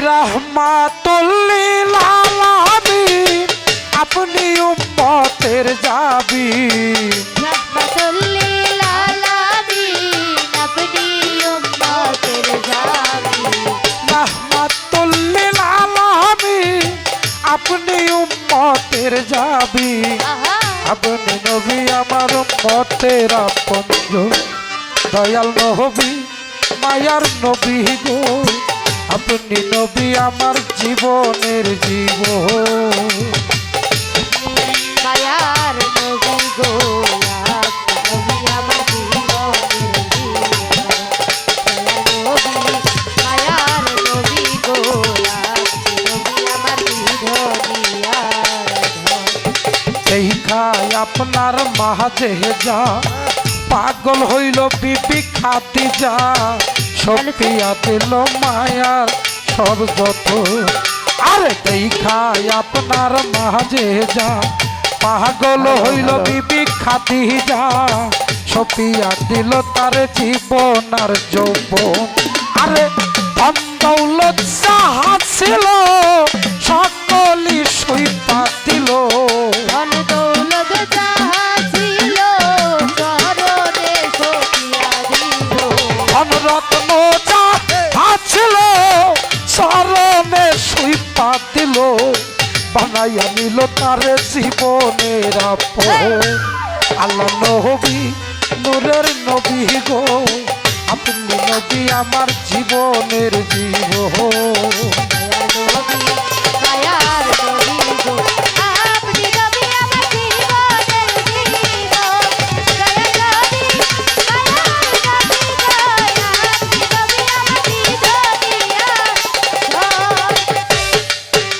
रहमतुल लिल आलामीन अपनी उम्मतेर जाबी रहमतुल लिल आलामीन अपनी उम्मतेर जाबी रहमतुल लिल आलामीन अपनी उम्मतेर जाबी अपने नबी আমার উম্মতের আপনজন দয়াল নবী মায়ার নবী গো আপনি নবী আমার জীবনের জীবন মায়ার নবী গো আপনি আমার জীবনের জীবন মায়ার নবী গো আপনি আমার জীবনিয়ার এই খায় আপনার মাঝে যা পাগল হইল বিবি খাদিজা সপিয়া দিল মায়ার সব যত আরে এই খায় আপনার মাঝে যা পাগল হইল বিবি খাদিজা সপিয়া দিল তার জীবন আর যৌবন আরে ধন দৌলত যাহা ছিল সকলই সইপা দিল ধন দৌলত যাহা ছিল চরণে সপিয়া দিল ধন রত্ন যাহা ছিল চরণে সইপা দিল বানাইয়া নিল তার জীবনের আপন আল্লাহ নবী নূরের নবী গো আপনি নবী আমার জীবনের জীবন মায়ার নবী গো আপনি নবী আমার জীবনের জীবন দয়া নবী মায়ার নবী গো আপনি নবী আমার জীবনিয়ার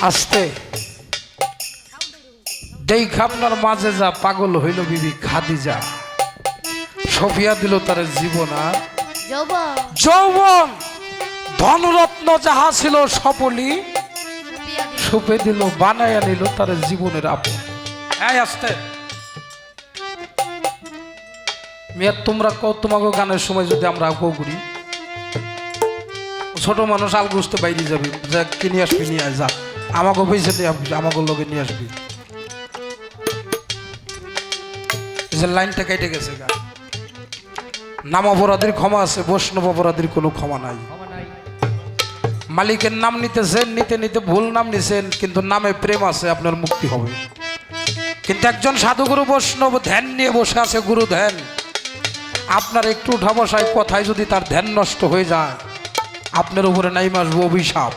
আস্তে দেখ আপনার মাঝে যা পাগল হইল বিবি খাদিজা সফিয়া দিল তার জীবন আর যৌবন যৌবন ধনরত্ন যাহা ছিল সকলই সুপে দিল বানাইয়া নিল তার জীবনের আপন এই আস্তে মিয়া তোমরা তোমাকে গানের সময় যদি আমরা কেউ করি ছোট মানুষ আল গুছতে বাইরে যাবি যা কিনে আসবি নিয়ে যা আমাকে পয়সা দিয়ে আসবি আমাকে লোকে নিয়ে আসবি যে লাইনটা কেটে গেছে গা নাম অপরাধীর ক্ষমা আছে বৈষ্ণব অপরাধীর কোনো ক্ষমা নাই মালিকের নাম নিতেছেন নিতে নিতে ভুল নাম নিছেন কিন্তু নামে প্রেম আছে আপনার মুক্তি হবে কিন্তু একজন সাধুগুরু বৈষ্ণব ধ্যান নিয়ে বসে আছে গুরু ধ্যান আপনার একটু উঠা বসায় কথায় যদি তার ধ্যান নষ্ট হয়ে যায় আপনার উপরে নাইমা আসবে অভিশাপ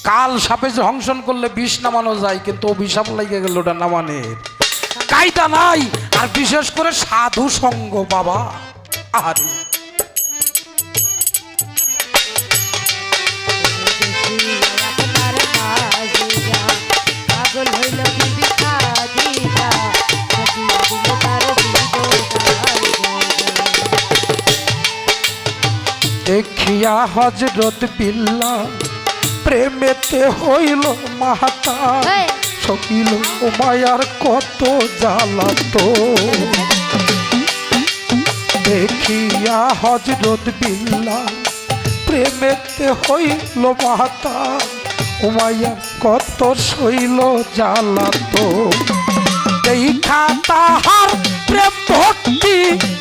কাল সাপে যে হংসন করলে বিষ নামানো যায় কিন্তু অভিশাপ লেগে গেল ওটা নামানের কায়দা নাই আর বিশেষ করে সাধু সঙ্গ বাবা আরে আপনার মাঝে যা পাগল হইল বিবি খাদিজা সপিয়া দিল তার জীবন দেখিয়া হযরত বিল্লাল প্রেমেতে হইল মাতা সকিল ও মায়ার কত জ্বালাতো দেখিয়া হযরত বিল্লাল প্রেমেতে হইল মাতা ও মায়ার কত শৈল জ্বালাতো দেখা তাহার প্রেম ভক্তি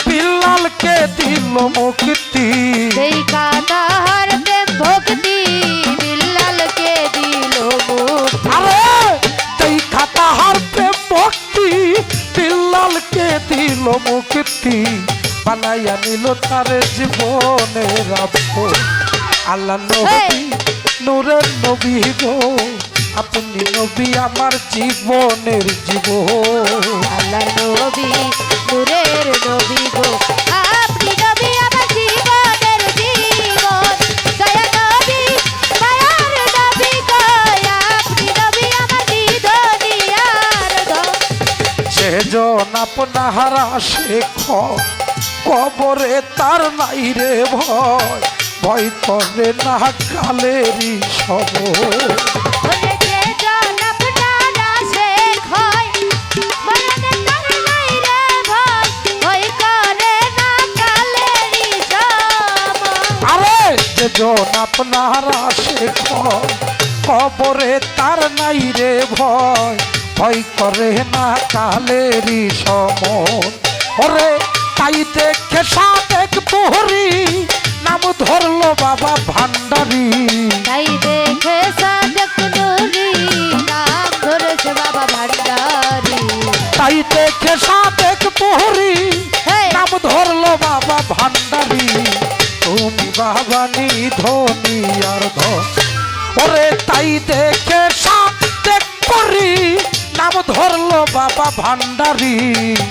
বিল্লালকে দিল মুক্তি দেখা তাহার প্রেম ভক্তি বিল্লালকে দিল মুক্তি আরে দেখা তাহার প্রেম ভক্তি বিল্লালকে দিল মুক্তি বানাইয়া নিল তার জীবনের আপন আল্লাহ নবী নূরের নবী গো আপনি নবী আমার জীবনের জীবন আল্লাহ নবী নূরের নবী গো আপনি নবী আমার জীবনের জীবন দয়া নবী মায়ার নবী গো আপনি নবী আমার জীবনিয়ার ধন সেজন আপনার শেখ কবরে তার নাই রে ভয় ভয় করে না কালেরই সব ওরে যে জন আপনারা শেখ হয় মরণে তার নাই রে ভয় ভয় করে না কালেরই সময় আরে সেজন আপনার আসে ক্ষয়, কবরে তার নাই রে ভয়, ভয় করে না কালেরই সমন। ওরে তাই দেখে সাদেক প্রহরী নাম ধরলো বাবা ভান্ডারী। তাই দেখে সাদেক নুরি নাম ধরেছে বাবা ভান্ডারী। তাই দেখে সাদেক প্রহরী হে! নাম ধরলো বাবা ভান্ডারী। তুমি বাবা নিধনি আর ধন, ওরে তাই দেখে সাদেক প্রহরী নাম ধরলো বাবা ভান্ডারী।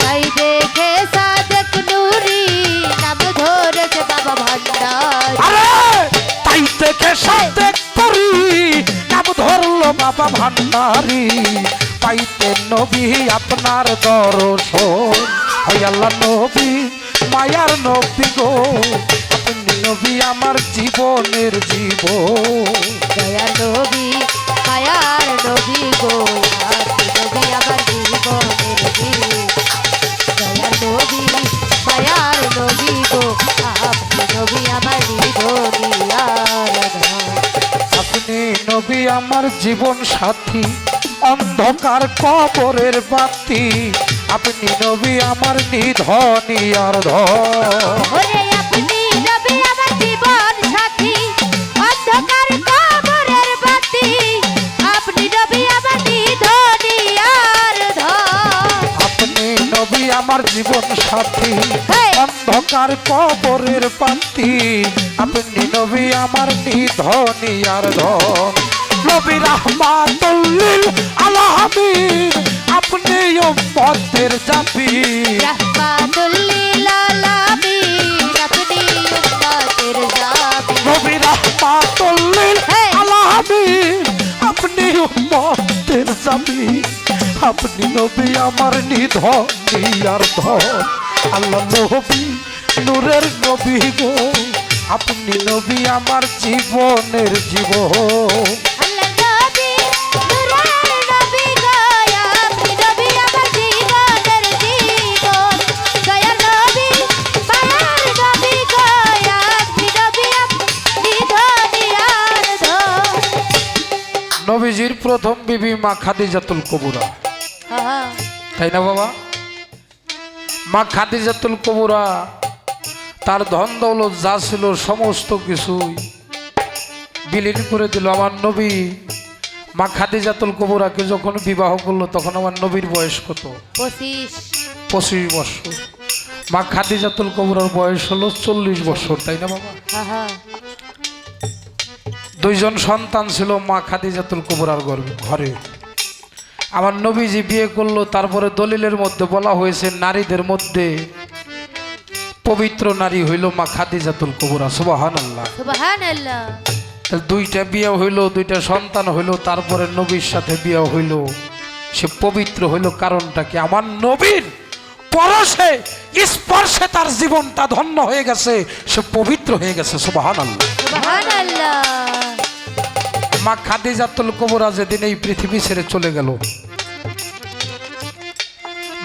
তাই দেখে সাদেক নুরি নাম ধরেছে বাবা ভান্ডারী। আরে তাই দেখে সাদেক প্রহরী নাম ধরলো বাবা ভান্ডারী। পাইতে নবী আপনার দর্শন, ওই আল্লাহ নবী মায়ার নবী গো, আপনি নবী আমার জীবনের জীবন। দয়ার নবী মায়ার নবী গো, আপনি নবী আমার জীবনের জীবন। দয়ার নবী মায়ার নবী গো, আপনি নবী আমার জীবনী আরাধনা। আপনি নবী আমার জীবন সাথী, অন্ধকার কবরের বাতি, আপনি নবী আমার নিধনি আর ধন। ওরে আপনি নবী আমার জীবন সাথী, অন্ধকার কবরের বাতি, আপনি নবী আমার নিধনি আর ধন। আপনি নবী আমার জীবন সাথী, হে! অন্ধকার কবরের বাতি, আপনি নবী আমার নিধনি আর ধন। নবী রাহমাতুল লিল আলামিন, আপনি উম্মতের জাতি। রাহমাতুল লিল আলামিন, আপনি উম্মতের জাতি। নবী রাহমাতুল লিল হে! আলামিন, আপনি উম্মতের জাতি। আপনি নবী আমার নিধনি আর ধন। আল্লাহ নবী নূরের নবী গো, আপনি নবী আমার জীবনের জীবন। আল্লাহ নবী নূরের নবী গো, আপনি নবী আমার জীবনের জীবন। দয়ার নবী মায়ার নবী গো, আপনি নবী নিধনি আর ধন। নবীজির প্রথম বিবি মা খাদিজাতুল কুবরা, আহা, তাই না বাবা? মা খাদিজাতুল কুবরা তার ধন দৌলত যা ছিল সমস্ত কিছুই বিলীন করে দিল আমার নবী। মা খাদিজাতুল কুবরাকে যখন বিবাহ করলো তখন আমার নবীর বয়স কত? 25। 25 বছর। মা খাদিজাতুল কুবরার বয়স হলো 40 বছর, তাই না বাবা? আহা, দুইজন সন্তান ছিল মা খাদিজাতুল কুবরার ঘরে। আমার নবীজি বিয়ে করলো, তারপরে দলিলের মধ্যে বলা হয়েছে নারীদের মধ্যে পবিত্র নারী হইল মা খাদিজাতুল কুবরা। সুবহানাল্লাহ। সুবহানাল্লাহ। তাহলে দুইটা বিয়ে হইল, দুইটা সন্তান হইল, তারপরে নবীর সাথে বিয়ে হইল। সে পবিত্র হইল কারণটা কি? আমার নবীর পরশে স্পর্শে তার জীবনটা ধন্য হয়ে গেছে, সে পবিত্র হয়ে গেছে। সুবহানাল্লাহ। সুবহানাল্লাহ। মা খাদিজাতুল কুবরা যেদিন এই পৃথিবী ছেড়ে চলে গেল,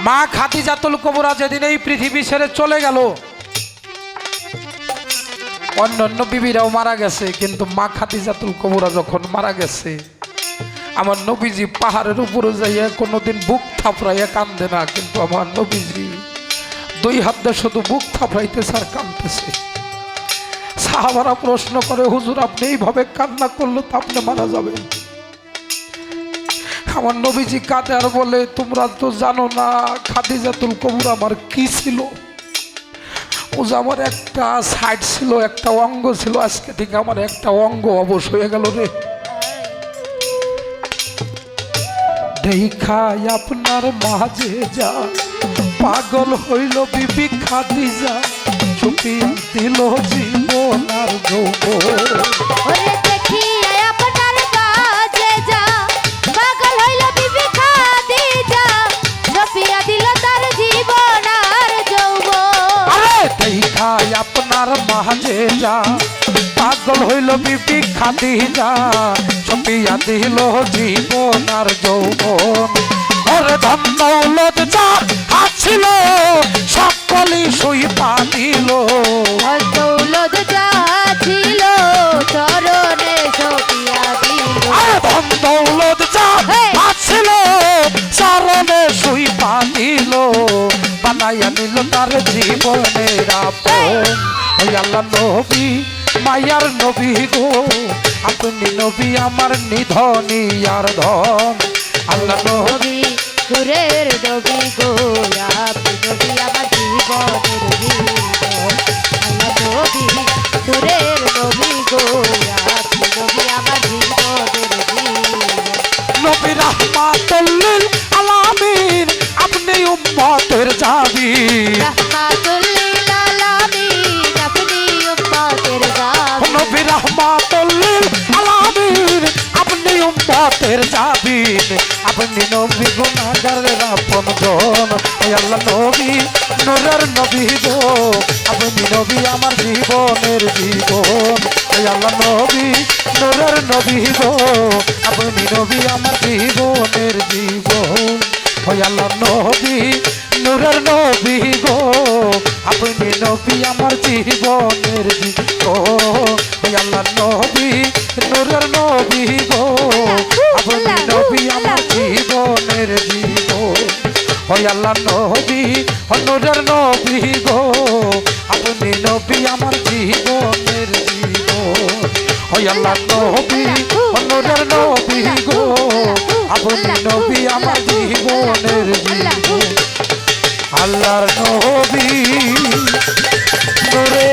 মা খাদিজাতুল কুবরা যেদিন এই পৃথিবী ছেড়ে চলে গেল, অন্যান্য বিবিরাও মারা গেছে, কিন্তু মা খাদিজাতুল কুবরা যখন মারা গেছে, আমার নবীজি পাহাড়ের উপরে যাইয়া কোনোদিন বুক থাপড়াইয়া কান্দে না, কিন্তু আমার নবীজি দুই হাত দিয়ে শুধু বুক থাপড়াইতেছে আর কাঁদতেছে। সাহাবারা প্রশ্ন করে, হুজুর আপনি এইভাবে কান্না করলে তো আপনি মারা যাবেন। আমার নবীজি কাঁদে আর বলে, তোমরা তো জানো না খাদিজাতুল কুবরা আমার কি ছিল। ও যে আমার একটা সাইড ছিল, একটা অঙ্গ ছিল, আজকে থেকে আমার একটা অঙ্গ অবশ হয়ে গেল রে। দেখাই আপনার মাঝে যা পাগল হইল বিবি খাদিজা, ছুপিয়া দিল জীবন আর যৌবন। ওরে দেখি আপনার কাছে যা পাগল হইল বিবি খাদিজা, ছপিয়া দিল তার জীবন আর যৌবন। আরে দেখাই আপনার মাঝে যা পাগল হইল বিবি খাদিজা, ছপিয়া দিল জীবন আর যৌবন। ওরে ধন দৌলত যা আছিল সকলি সুইপা দিল। দৌলত যা ছিল চরণ আল্লাহ নবী মায়ার নবী গো আপনি নবী আমার নিধনী আর ধন আল্লাহ নবী নবী সুরের নবী গো আপনি নবী আমার জীবনের জীবন আল্লাহ নবী সুরের নবী গো আপনি নবী আমার জীবনের জীবন নবী রাহমাতুল লিল আলামিন আপনি উম্মতের জাবি রাহমাতুল লিল আলামিন আপনি উম্মতের জাবি নবী রাহমাতুল লিল আলামিন আপনি উম্মতের জাবিন আপনি নবী গুনাহগারের আপন জন ওই আল্লাহ নবী নূরের নবী গো আপনি নবী আমার জীবনের জীবন ওই আল্লাহ নবী নূরের নবী গো আপনি নবী আমার জীবনের জীবন ওই আল্লাহ নবী নূরের নবী গো আপনি নবী আমার জীবনের জীবন ওই আল্লাহ নবী নূরের নবী গো আপনি নবী আমার জীবনের জীবন ওই আল্লাহ নবী নূরের নবী গো আপনি নবী আমার জীবনের জীবন ওই আল্লাহ নবী নূরের নবী গো আপনি নবী আমার জীবনের জীবন আল্লাহর নবী নূরের